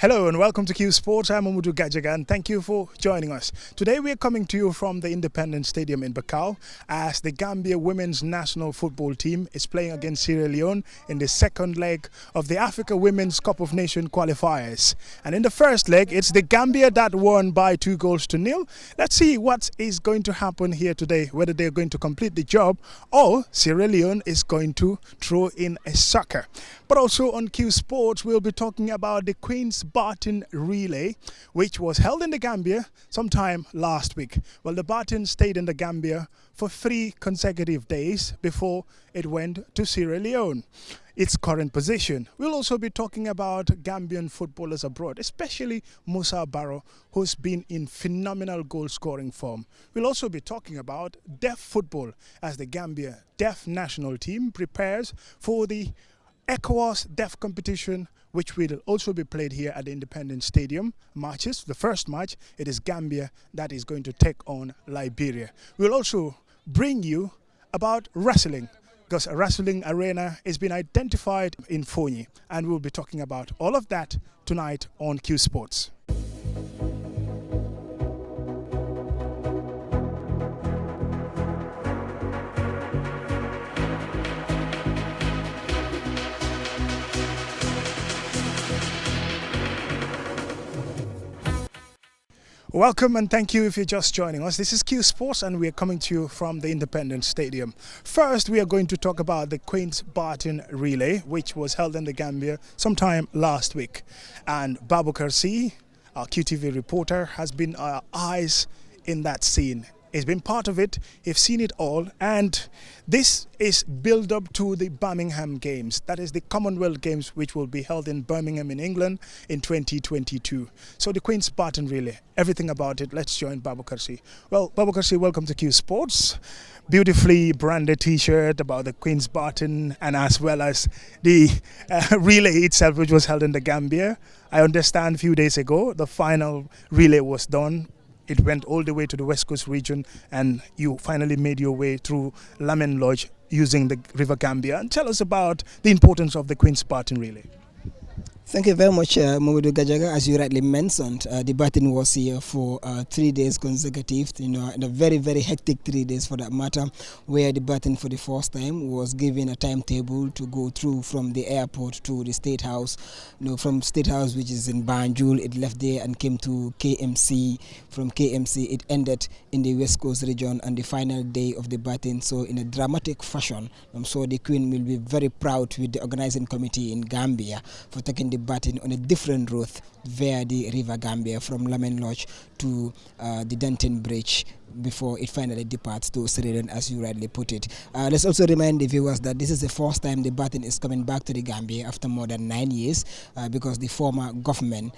Hello and welcome to Qsports. I'm Mamudu Gajaga and thank you for joining us. Today we are coming to you from the Independence Stadium in Baton as the Gambia women's national football team is playing against Sierra Leone in the second leg of the Africa Women's Cup of Nations qualifiers. And in the first leg, it's the Gambia that won by 2-0. Let's see what is going to happen here today, whether they're going to complete the job or Sierra Leone is going to throw in a sucker. But also on Qsports, we'll be talking about the Baton relay, which was held in the Gambia sometime last week. Well, the Baton stayed in the Gambia for 3 consecutive days before it went to Sierra Leone, its current position. We'll also be talking about Gambian footballers abroad, especially Musa Barrow, who's been in phenomenal goal-scoring form. We'll also be talking about deaf football as the Gambia deaf national team prepares for the ECOWAS deaf competition, which will also be played here at the Independence Stadium. Matches, the first match, it is Gambia that is going to take on Liberia. We'll also bring you about wrestling, because a wrestling arena has been identified in Fonyi, and we'll be talking about all of that tonight on Qsports. Welcome and thank you if you're just joining us. This is Qsports and we're coming to you from the Independence Stadium. First, we are going to talk about the Baton relay, which was held in the Gambia sometime last week. And Babukar C, our QTV reporter, has been our eyes in that scene. He's been part of it, he's seen it all, and this is build up to the Birmingham Games. That is the Commonwealth Games, which will be held in Birmingham in England in 2022. So the Baton relay, everything about it. Let's join Babukar C. Well, Babukar C, welcome to Qsports. Beautifully branded t-shirt about the Baton and as well as the relay itself, which was held in the Gambia. I understand a few days ago, the final relay was done. It went all the way to the West Coast region and you finally made your way through Lamen Lodge using the River Gambia. And tell us about the importance of the Baton relay. Thank you very much, Mamudu Gajaga. As you rightly mentioned, the Baton was here for 3 days consecutive, and a very, very hectic 3 days for that matter, where the Baton for the first time was given a timetable to go through from the airport to the State House. From State House, which is in Banjul, it left there and came to KMC. From KMC, it ended in the West Coast region and the final day of the Baton. So in a dramatic fashion, I'm sure the Queen will be very proud with the organizing committee in Gambia for taking the Baton on a different route via the River Gambia from Lamen Lodge to the Denton Bridge before it finally departs to Sierra Leone, as you rightly put it. Let's also remind the viewers that this is the first time the Baton is coming back to the Gambia after more than 9 years because the former government,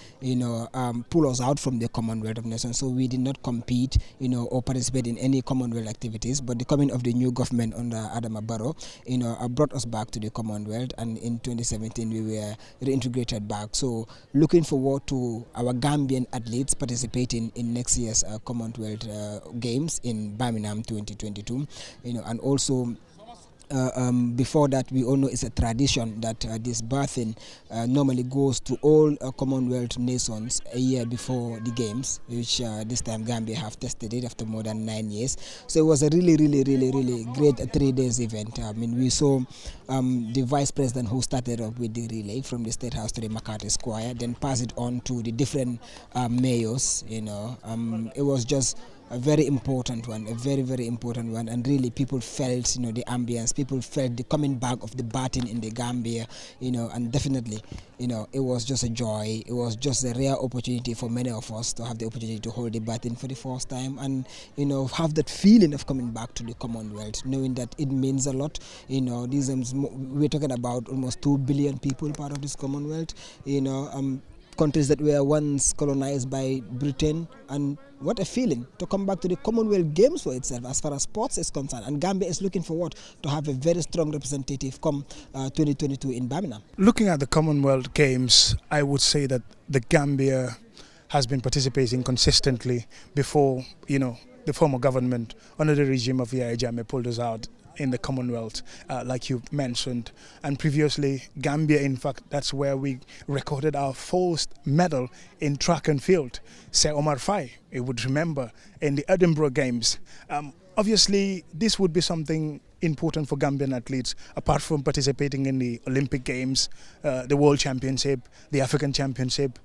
pulled us out from the Commonwealth of Nations, so we did not compete, or participate in any Commonwealth activities. But the coming of the new government under Adama Barrow, brought us back to the Commonwealth, and in 2017 we were reintegrated back. So looking forward to our Gambian athletes participating in next year's Commonwealth Games in Birmingham 2022, and also before that, we all know it's a tradition that this Baton normally goes to all Commonwealth nations a year before the Games, which this time Gambia have tested it after more than 9 years. So it was a really great 3 days event. We saw the Vice President who started off with the relay from the State House to the McCarthy Square, then pass it on to the different mayors. It was just a very important one, a very important one, and really people felt, the ambience, people felt the coming back of the Baton in the Gambia, and definitely, it was just a joy. It was just a rare opportunity for many of us to have the opportunity to hold the Baton for the first time, and have that feeling of coming back to the Commonwealth, knowing that it means a lot. We're talking about almost 2 billion people part of this Commonwealth. Countries that were once colonized by Britain, and what a feeling to come back to the Commonwealth Games for itself as far as sports is concerned. And Gambia is looking forward to have a very strong representative come 2022 in Birmingham. Looking at the Commonwealth Games, I would say that the Gambia has been participating consistently before, the former government under the regime of Yahya Jammeh pulled us out in the Commonwealth, like you mentioned. And previously, Gambia, in fact, that's where we recorded our first medal in track and field. Sir Omar Faye, you would remember, in the Edinburgh Games. Obviously, this would be something important for Gambian athletes, apart from participating in the Olympic Games, the World Championship, the African Championship,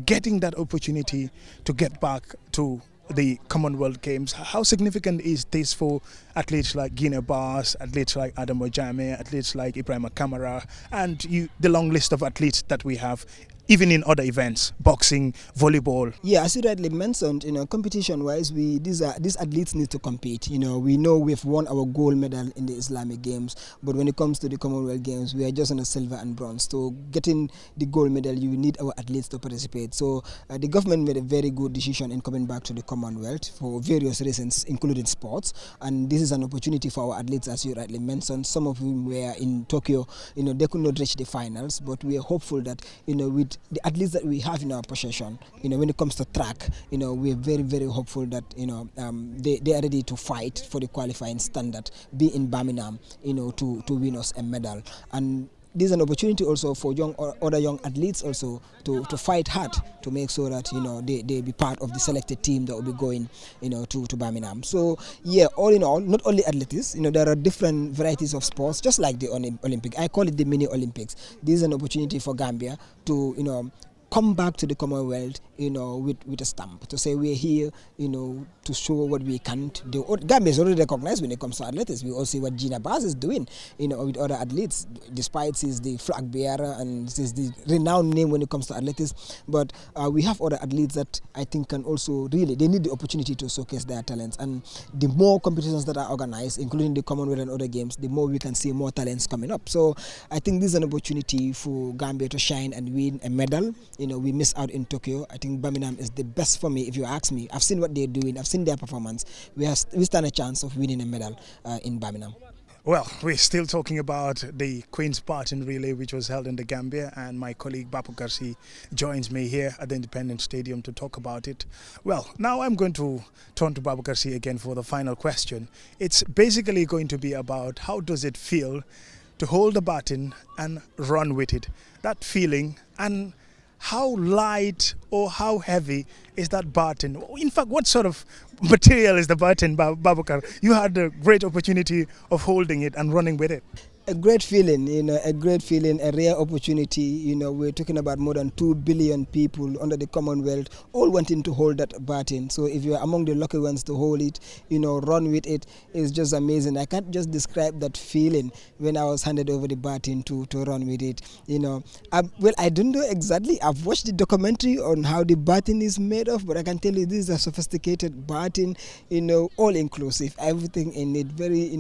getting that opportunity to get back to the Commonwealth Games. How significant is this for athletes like Guinea Bass, athletes like Adam Ojame, athletes like Ibrahima Kamara, and the long list of athletes that we have, even in other events, boxing, volleyball? Yeah, as you rightly mentioned, competition-wise, these athletes need to compete. We know we've won our gold medal in the Islamic Games, but when it comes to the Commonwealth Games, we are just on a silver and bronze. So getting the gold medal, you need our athletes to participate. So the government made a very good decision in coming back to the Commonwealth for various reasons, including sports. And this is an opportunity for our athletes, as you rightly mentioned. Some of them were in Tokyo. They could not reach the finals, but we are hopeful that, with the athletes that we have in our possession, when it comes to track, we're very, very hopeful that, they are ready to fight for the qualifying standard, be in Birmingham, to win us a medal. And this is an opportunity also for other young athletes also to fight hard to make sure that they be part of the selected team that will be going to Birmingham. So yeah, all in all, not only athletics, there are different varieties of sports, just like the Olympic. I call it the mini Olympics. This is an opportunity for Gambia to come back to the Commonwealth, with a stamp to say we're here, to show what we can do. Gambia is already recognized when it comes to athletics. We all see what Gina Bass is doing, with other athletes, despite she's the flag bearer and she's the renowned name when it comes to athletics. But we have other athletes that I think can also they need the opportunity to showcase their talents. And the more competitions that are organized, including the Commonwealth and other games, the more we can see more talents coming up. So I think this is an opportunity for Gambia to shine and win a medal. We missed out in Tokyo. I think Birmingham is the best for me, if you ask me. I've seen what they're doing. I've seen their performance. We stand a chance of winning a medal in Birmingham. Well, we're still talking about the Queen's Baton Relay, which was held in the Gambia, and my colleague Bapu Garci joins me here at the Independence Stadium to talk about it. Well, now I'm going to turn to Bapu Garci again for the final question. It's basically going to be about how does it feel to hold the baton and run with it. That feeling, and how light or how heavy is that baton? In fact, what sort of material is the baton, Babukar? You had a great opportunity of holding it and running with it. A great feeling, a rare opportunity. We're talking about more than 2 billion people under the Commonwealth, all wanting to hold that baton. So if you're among the lucky ones to hold it, run with it, is just amazing. I can't just describe that feeling when I was handed over the baton to run with it. I don't know exactly. I've watched the documentary on how the baton is made of, but I can tell you this is a sophisticated baton, all inclusive, everything in it, very,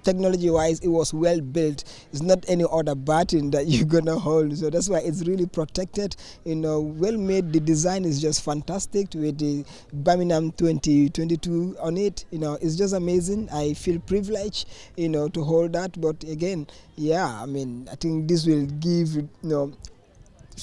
technology-wise, it was well built. It's not any other baton that you're gonna hold, so that's why it's really protected. Well made. The design is just fantastic with the Birmingham 2022 on it. It's just amazing. I feel privileged, to hold that. But again, yeah, I think this will give,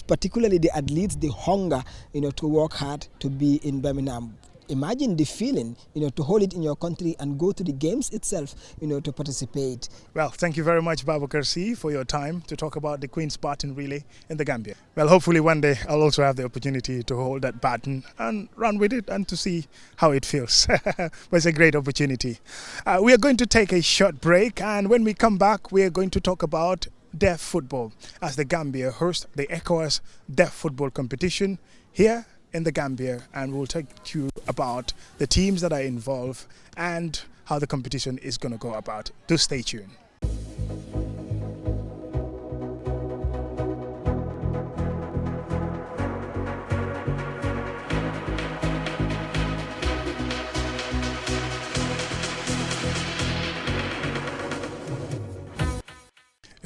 particularly the athletes, the hunger, to work hard to be in Birmingham. Imagine the feeling, to hold it in your country and go to the games itself, to participate. Well, thank you very much, Babukar C, for your time to talk about the Queen's Baton Relay in the Gambia. Well, hopefully one day I'll also have the opportunity to hold that baton and run with it and to see how it feels. But it's a great opportunity. We are going to take a short break, and when we come back, we are going to talk about deaf football as the Gambia hosts the ECOWAS Deaf Football Competition here in the Gambia, and we'll talk to you about the teams that are involved and how the competition is going to go about. Do stay tuned.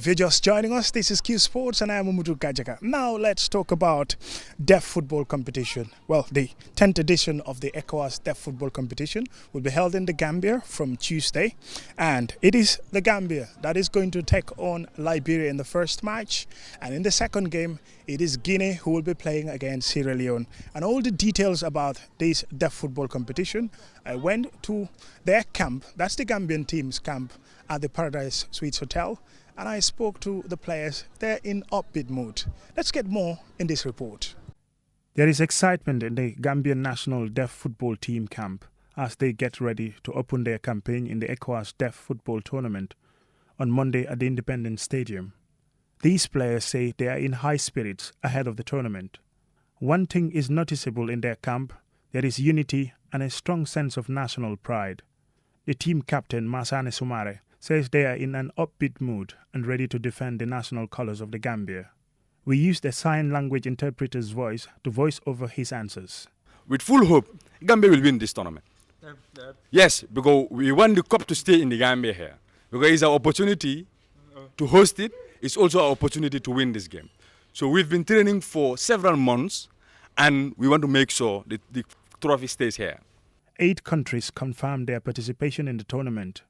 you're just joining us, this is Qsports and I am Kajaga. Now let's talk about deaf football competition. Well, the 10th edition of the ECOWAS Deaf Football Competition will be held in the Gambia from Tuesday, and it is the Gambia that is going to take on Liberia in the first match, and in the second game it is Guinea who will be playing against Sierra Leone. And all the details about this deaf football competition, I went to their camp, that's the Gambian team's camp at the Paradise Suites Hotel, and I spoke to the players. They're in upbeat mood. Let's get more in this report. There is excitement in the Gambian national deaf football team camp as they get ready to open their campaign in the ECOWAS Deaf Football Tournament on Monday at the Independence Stadium. These players say they are in high spirits ahead of the tournament. One thing is noticeable in their camp: there is unity and a strong sense of national pride. The team captain, Masane Sumare, says they are in an upbeat mood and ready to defend the national colours of the Gambia. We used a sign language interpreter's voice to voice over his answers. With full hope, Gambia will win this tournament. Yes, because we want the cup to stay in the Gambia here. Because it's an opportunity to host it. It's also an opportunity to win this game. So we've been training for several months, and we want to make sure that the trophy stays here. 8 countries confirmed their participation in the tournament,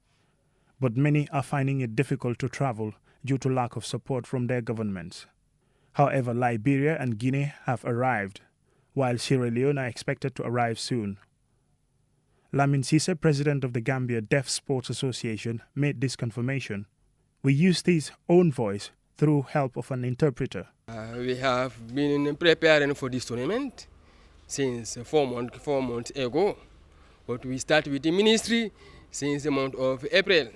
but many are finding it difficult to travel due to lack of support from their governments. However, Liberia and Guinea have arrived, while Sierra Leone are expected to arrive soon. Lamin Cisse, president of the Gambia Deaf Sports Association, made this confirmation. We used his own voice through help of an interpreter. We have been preparing for this tournament since 4 months ago, but we started with the ministry since the month of April.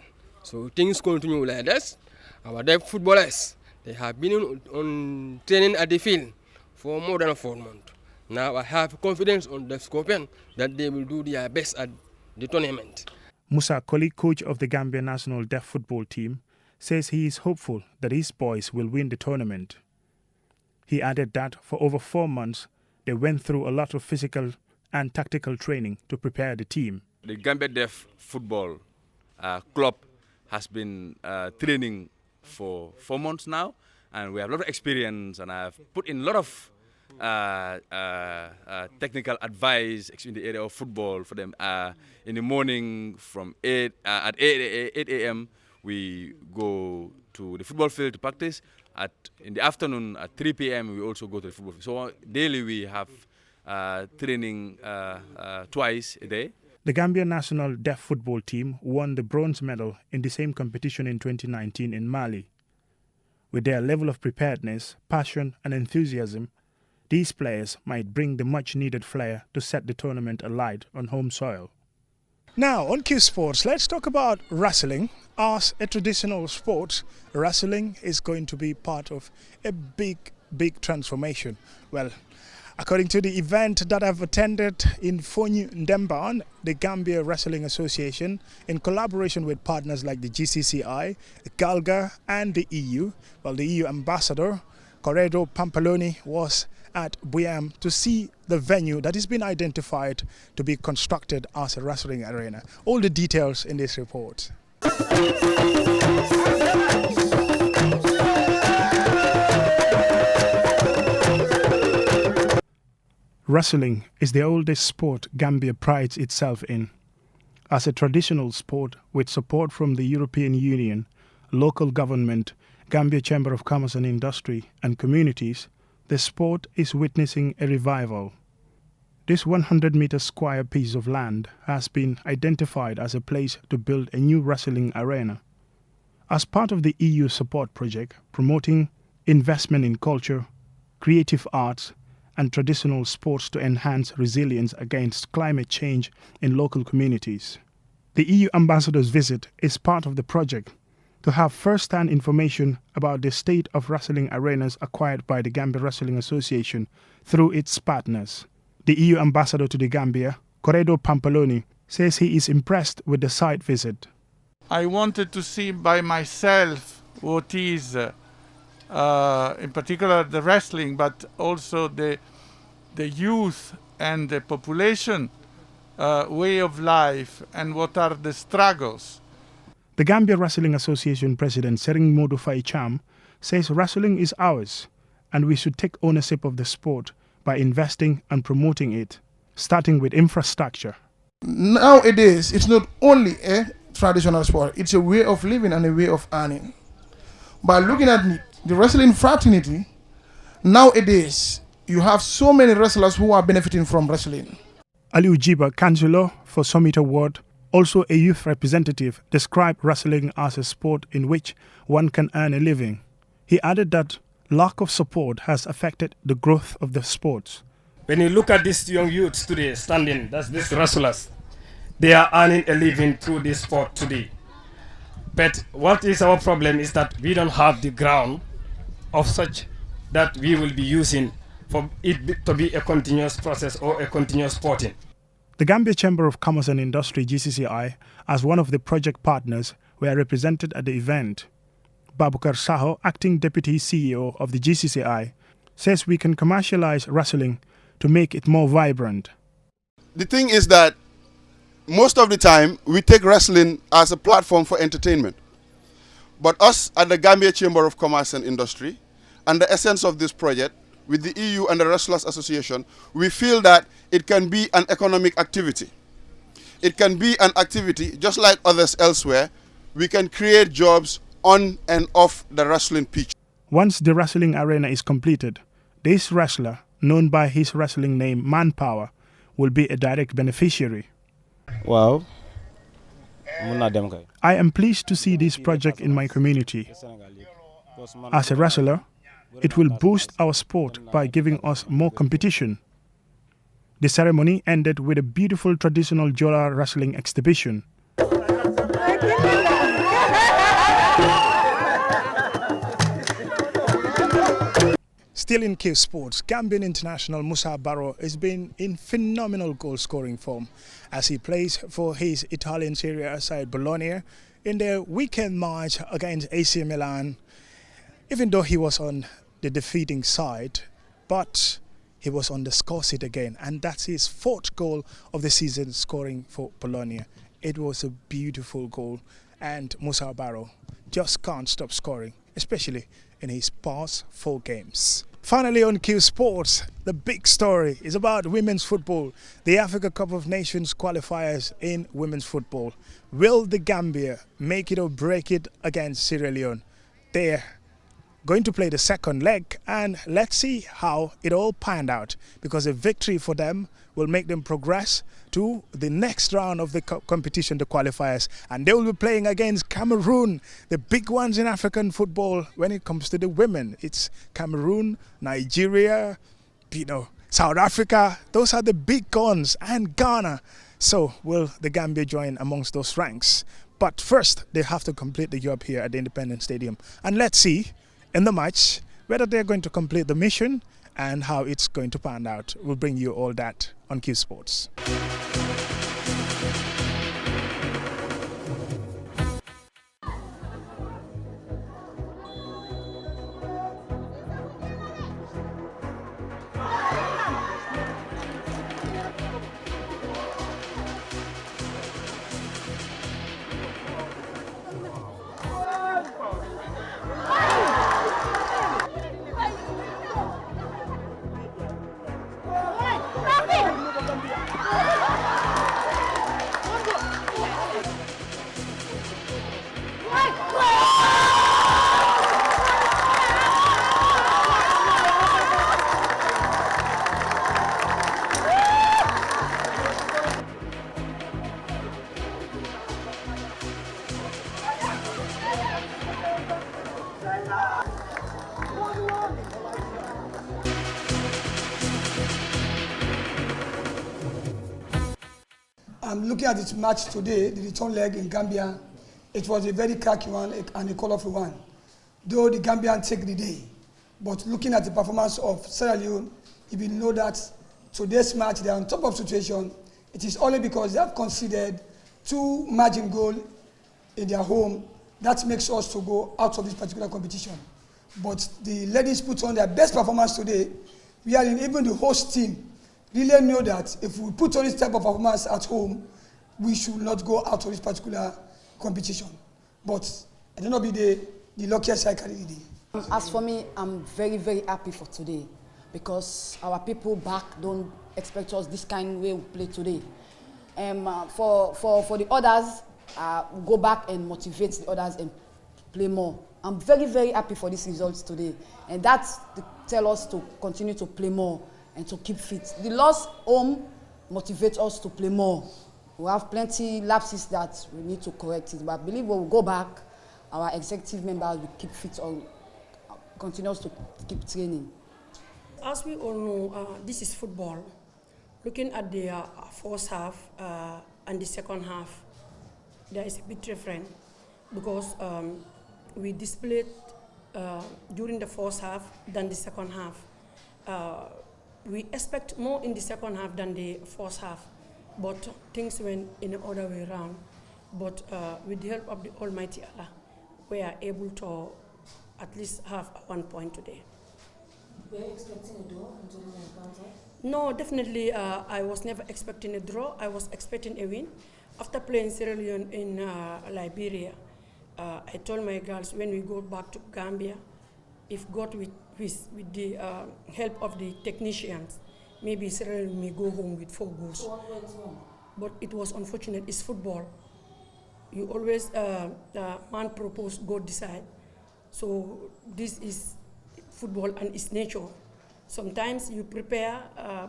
So things continue like this. Our deaf footballers, they have been on training at the field for more than 4 months. Now I have confidence on the Scorpion that they will do their best at the tournament. Musa Koli, coach of the Gambia national deaf football team, says he is hopeful that his boys will win the tournament. He added that for over 4 months, they went through a lot of physical and tactical training to prepare the team. The Gambia Deaf Football Club has been training for 4 months now, and we have a lot of experience, and I've put in a lot of technical advice in the area of football for them. In the morning from 8 a.m. we go to the football field to practice. In the afternoon at 3 p.m. we also go to the football field. So daily we have training twice a day. The Gambia national deaf football team won the bronze medal in the same competition in 2019 in Mali. With their level of preparedness, passion and enthusiasm, these players might bring the much-needed flair to set the tournament alight on home soil. Now, on Qsports, let's talk about wrestling. As a traditional sport, wrestling is going to be part of a big transformation. Well, according to the event that I've attended in Fonyi, Ndemban, the Gambia Wrestling Association, in collaboration with partners like the GCCI, Galga and the EU, well, the EU ambassador, Corredo Pampaloni, was at Buyam to see the venue that has been identified to be constructed as a wrestling arena. All the details in this report. Wrestling is the oldest sport Gambia prides itself in. As a traditional sport with support from the European Union, local government, Gambia Chamber of Commerce and Industry and communities, the sport is witnessing a revival. This 100-meter square piece of land has been identified as a place to build a new wrestling arena. As part of the EU support project promoting investment in culture, creative arts, and traditional sports to enhance resilience against climate change in local communities. The EU ambassador's visit is part of the project to have first-hand information about the state of wrestling arenas acquired by the Gambia Wrestling Association through its partners. The EU ambassador to the Gambia, Corredo Pampaloni, says he is impressed with the site visit. I wanted to see by myself what is, in particular the wrestling, but also the youth and the population way of life and what are the struggles. The Gambia Wrestling Association President Sering Modou Faye Cham says wrestling is ours and we should take ownership of the sport by investing and promoting it, starting with infrastructure. Nowadays, it's not only a traditional sport, it's a way of living and a way of earning. By looking at the wrestling fraternity, nowadays, you have so many wrestlers who are benefiting from wrestling. Aliu Jiba, Councillor for Summit Award, also a youth representative, described wrestling as a sport in which one can earn a living. He added that lack of support has affected the growth of the sport. When you look at these young youths today standing, that's these wrestlers, they are earning a living through this sport today. But what is our problem is that we don't have the ground of such that we will be using for it to be a continuous process or a continuous sporting. The Gambia Chamber of Commerce and Industry, GCCI, as one of the project partners, were represented at the event. Babukar Saho, acting deputy CEO of the GCCI, says we can commercialize wrestling to make it more vibrant. The thing is that most of the time we take wrestling as a platform for entertainment. But us at the Gambia Chamber of Commerce and Industry, and the essence of this project, with the EU and the Wrestlers Association, we feel that it can be an economic activity. It can be an activity just like others elsewhere. We can create jobs on and off the wrestling pitch. Once the wrestling arena is completed, this wrestler, known by his wrestling name Manpower, will be a direct beneficiary. Wow. I am pleased to see this project in my community. As a wrestler, it will boost our sport by giving us more competition. The ceremony ended with a beautiful traditional Jola wrestling exhibition. Still in Qsports, Gambian international Musa Barrow has been in phenomenal goal-scoring form as he plays for his Italian Serie A side Bologna in their weekend match against AC Milan. Even though he was on the defeating side, but he was on the score sheet again, and that's his fourth goal of the season scoring for Bologna. It was a beautiful goal, and Musa Barrow just can't stop scoring, especially in his past 4 games. Finally on Qsports, the big story is about women's football, the Africa Cup of Nations qualifiers in women's football. Will the Gambia make it or break it against Sierra Leone? They're going to play the second leg, and let's see how it all panned out, because a victory for them will make them progress to the next round of the competition, the qualifiers, and they will be playing against Cameroon, the big ones in African football when it comes to the women. It's Cameroon, Nigeria, South Africa. Those are the big guns, and Ghana. So will the Gambia join amongst those ranks? But first, they have to complete the job here at the Independence Stadium, and let's see in the match whether they're going to complete the mission and how it's going to pan out. We'll bring you all that on Qsports. I'm looking at this match today, the return leg in Gambia. It was a very cracky one and a colorful one. Though the Gambians take the day, but looking at the performance of Sierra Leone, if you know that today's match, they are on top of situation, it is only because they have conceded 2 margin goals in their home. That makes us to go out of this particular competition. But the ladies put on their best performance today. We are in, even the host team really know that if we put on this type of performance at home, we should not go out of this particular competition. but I don't know be the luckiest I carry the day. As for me, I'm very, very happy for today because our people back don't expect us this kind of way we play today. For the others, go back and motivate the others and play more. I'm very, very happy for these results today, and that's to tell us to continue to play more and to keep fit. The loss home motivates us to play more. We have plenty lapses that we need to correct it, but I believe when we go back, our executive members will keep fit or continues to keep training. As we all know, this is football. Looking at the first half and the second half, there is a bit different because we displayed during the first half than the second half. We expect more in the second half than the first half, but things went in the other way around. But with the help of the Almighty Allah, we are able to at least have 1 point today. Were you expecting a draw during the encounter? No, definitely I was never expecting a draw. I was expecting a win. After playing Sierra Leone in Liberia, I told my girls when we go back to Gambia, if God with the help of the technicians, maybe Sierra Leone may go home with 4 goals. So what went wrong? But it was unfortunate. It's football. You always man propose, God decide. So this is football and its nature. Sometimes you prepare,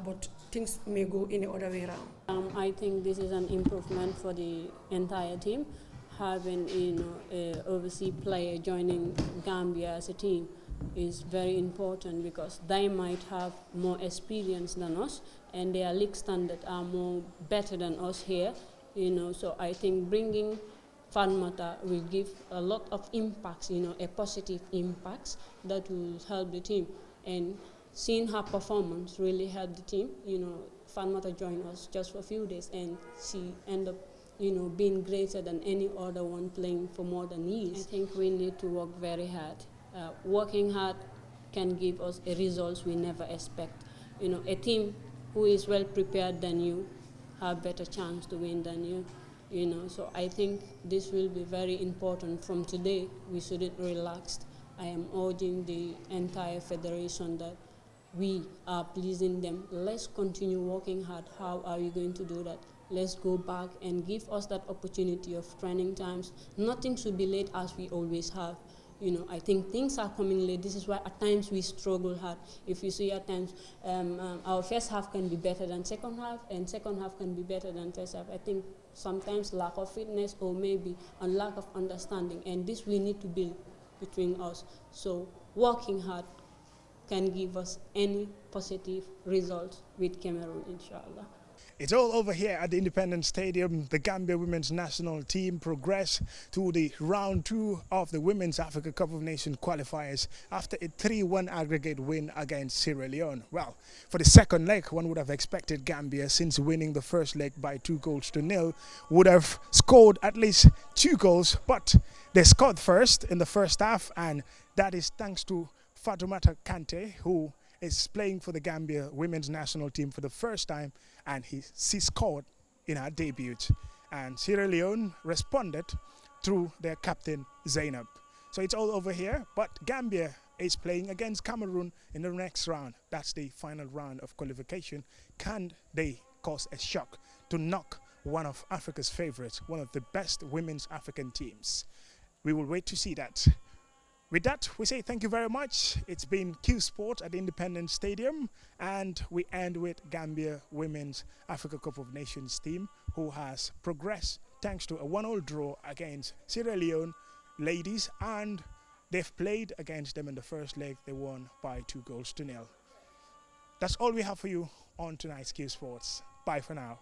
but things may go in the other way around. I think this is an improvement for the entire team. Having an overseas player joining Gambia as a team is very important because they might have more experience than us, and their league standards are more better than us here. So I think bringing Fatmata will give a lot of impacts, a positive impacts that will help the team. And seeing her performance really helped the team. Fatmata joined us just for a few days, and she ended up, being greater than any other one playing for more than years. I think we need to work very hard. Working hard can give us a results we never expect. A team who is well prepared than you have better chance to win than you. So I think this will be very important. From today, we shouldn't relax. I am urging the entire federation that we are pleasing them. Let's continue working hard. How are we going to do that? Let's go back and give us that opportunity of training times. Nothing should be late as we always have. I think things are coming late. This is why at times we struggle hard. If you see at times, our first half can be better than second half, and second half can be better than first half. I think sometimes lack of fitness or maybe a lack of understanding, and this we need to build between us. So working hard can give us any positive results with Cameroon, inshallah. It's all over here at the Independence Stadium. The Gambia women's national team progressed to the round 2 of the Women's Africa Cup of Nations qualifiers after a 3-1 aggregate win against Sierra Leone. Well, for the second leg, one would have expected Gambia, since winning the first leg by 2-0, would have scored at least 2 goals, but they scored first in the first half, and that is thanks to Fatoumata Kante, who is playing for the Gambia women's national team for the first time, and she scored in her debut. And Sierra Leone responded through their captain, Zainab. So it's all over here, but Gambia is playing against Cameroon in the next round. That's the final round of qualification. Can they cause a shock to knock one of Africa's favorites, one of the best women's African teams? We will wait to see that. With that, we say thank you very much. It's been Qsports at the Independence Stadium, and we end with Gambia Women's Africa Cup of Nations team, who has progressed thanks to a 1-1 draw against Sierra Leone ladies, and they've played against them in the first leg. They won by 2-0. That's all we have for you on tonight's Qsports. Bye for now.